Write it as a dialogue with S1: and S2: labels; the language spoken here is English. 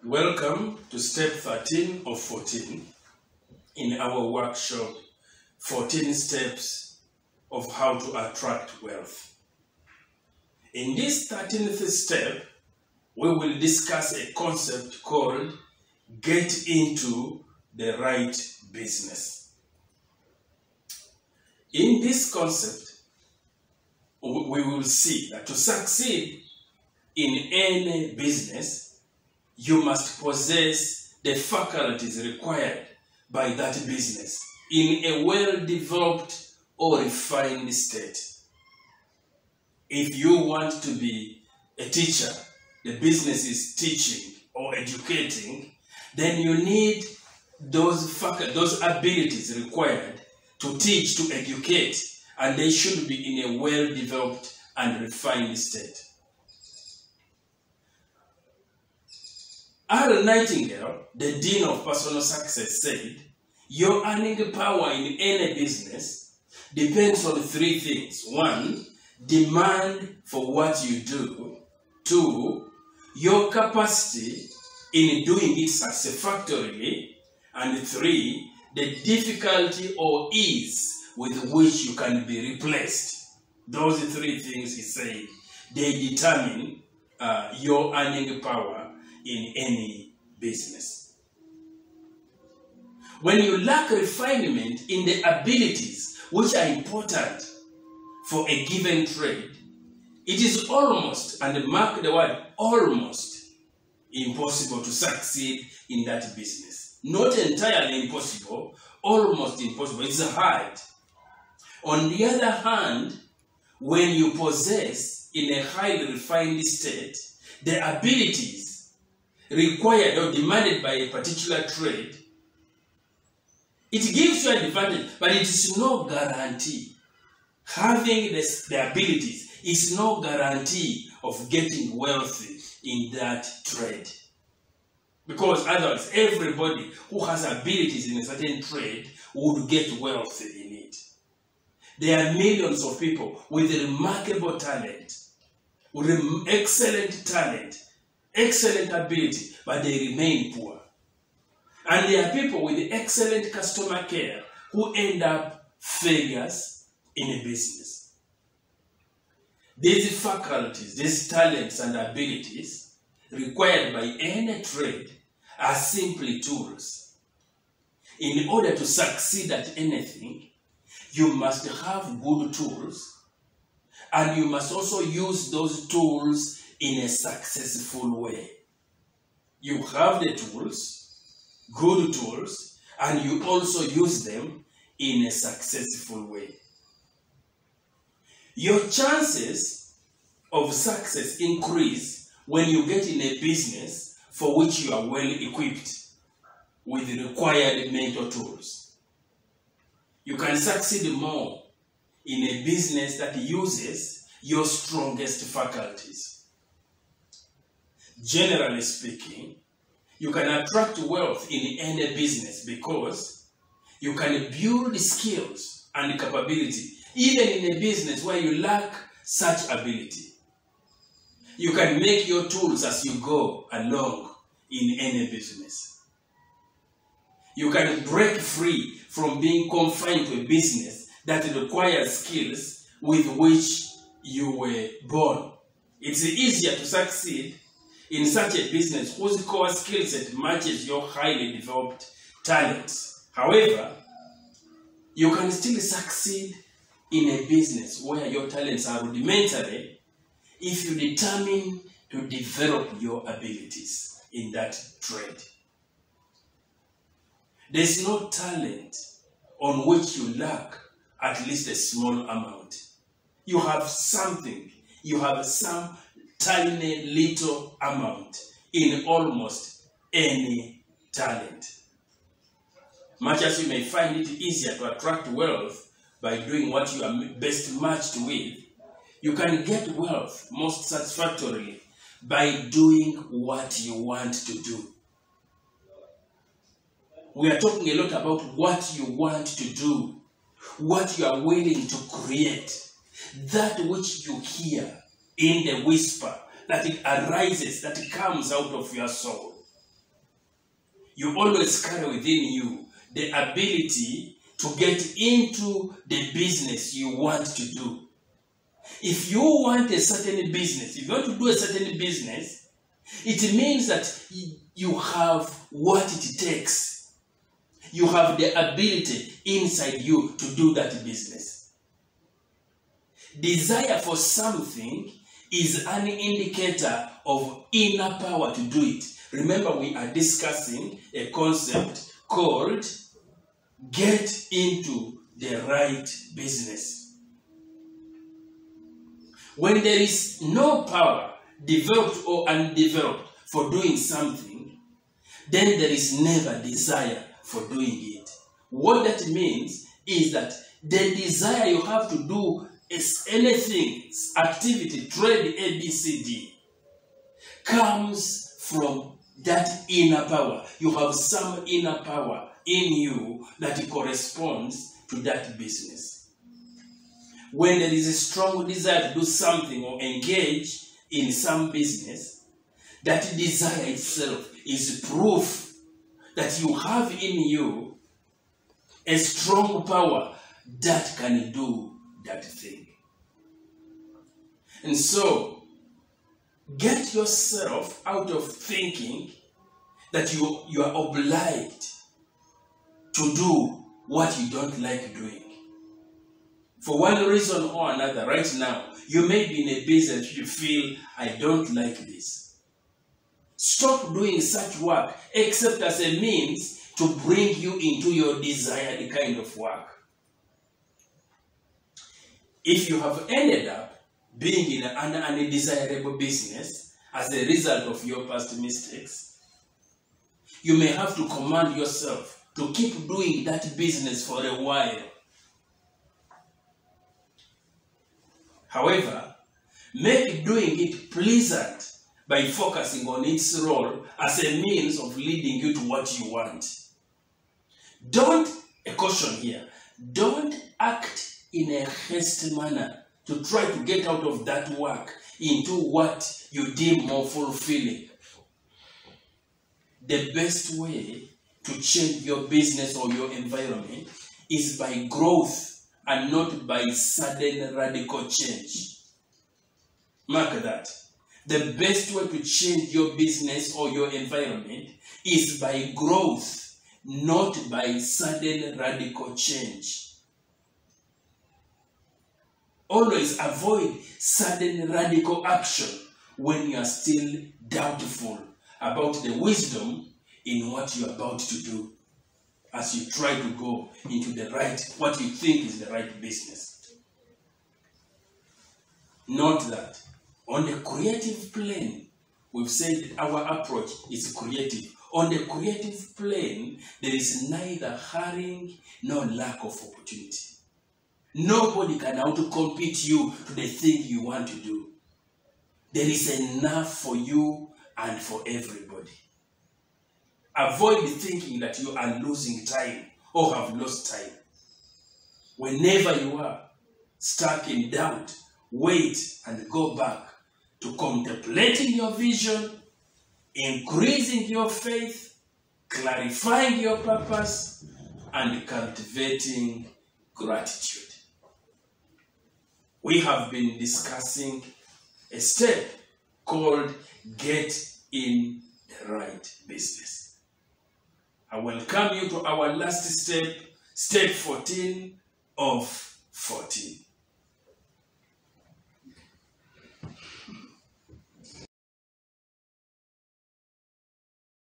S1: Welcome to step 13 of 14 in our workshop, 14 steps of how to attract wealth. In this 13th step, we will discuss a concept called get into the right business. In this concept, we will see that to succeed in any business, you must possess the faculties required by that business in a well-developed or refined state. If you want to be a teacher, the business is teaching or educating, then you need those abilities required to teach, to educate, and they should be in a well-developed and refined state. R. Nightingale, the Dean of Personal Success, said, your earning power in any business depends on three things. 1, demand for what you do. 2, your capacity in doing it satisfactorily. And 3, the difficulty or ease with which you can be replaced. Those three things, he said, they determine your earning power in any business. When you lack refinement in the abilities which are important for a given trade, it is almost, and mark the word almost, impossible to succeed in that business. Not entirely impossible, almost impossible. It's hard. On the other hand, when you possess in a highly refined state the abilities required or demanded by a particular trade, it gives you an advantage, but it is no guarantee. Having the abilities is no guarantee of getting wealthy in that trade. Because otherwise, everybody who has abilities in a certain trade would get wealthy in it. There are millions of people with remarkable talent, with excellent talent, excellent ability, but they remain poor. And there are people with excellent customer care who end up failures in a business. These faculties, these talents and abilities required by any trade are simply tools. In order to succeed at anything, you must have good tools, and you must also use those tools in a successful way. You have the tools, good tools, and you also use them in a successful way. Your chances of success increase when you get in a business for which you are well equipped with the required mental tools. You can succeed more in a business that uses your strongest faculties. Generally speaking, you can attract wealth in any business because you can build skills and capability even in a business where you lack such ability. You can make your tools as you go along in any business. You can break free from being confined to a business that requires skills with which you were born. It's easier to succeed in such a business whose core skill set matches your highly developed talents. However, you can still succeed in a business where your talents are rudimentary if you determine to develop your abilities in that trade. There's no talent on which you lack at least a small amount. You have something, you have some tiny little amount in almost any talent. Much as you may find it easier to attract wealth by doing what you are best matched with, you can get wealth most satisfactorily by doing what you want to do. We are talking a lot about what you want to do, what you are willing to create, that which you hear in the whisper, that it arises, that it comes out of your soul. you always carry within you the ability to get into the business you want to do. If you want a certain business, if you want to do a certain business, it means that you have what it takes. You have the ability inside you to do that business. Desire for something is an indicator of inner power to do it. Remember, we are discussing a concept called get into the right business. When there is no power, developed or undeveloped, for doing something, then there is never desire for doing it. What that means is that the desire you have to do is anything, activity, trade, ABCD, comes from that inner power. You have some inner power in you that corresponds to that business. When there is a strong desire to do something or engage in some business, that desire itself is proof that you have in you a strong power that can do that thing. And so, get yourself out of thinking that you are obliged to do what you don't like doing. For one reason or another, right now, you may be in a business you feel, I don't like this. Stop doing such work except as a means to bring you into your desired kind of work. If you have ended up being in an undesirable business as a result of your past mistakes, you may have to command yourself to keep doing that business for a while. However, make doing it pleasant by focusing on its role as a means of leading you to what you want. A caution here, don't act in a hasty manner to try to get out of that work into what you deem more fulfilling. The best way to change your business or your environment is by growth and not by sudden radical change. Mark that. The best way to change your business or your environment is by growth, not by sudden radical change. Always avoid sudden radical action when you are still doubtful about the wisdom in what you are about to do as you try to go into what you think is the right business. Note that on the creative plane, we've said our approach is creative. On the creative plane, there is neither hurrying nor lack of opportunity. Nobody can out-compete you to the thing you want to do. There is enough for you and for everybody. Avoid thinking that you are losing time or have lost time. Whenever you are stuck in doubt, wait and go back to contemplating your vision, increasing your faith, clarifying your purpose, and cultivating gratitude. We have been discussing a step called Get in the Right Business. I welcome you to our last step, step 14 of 14.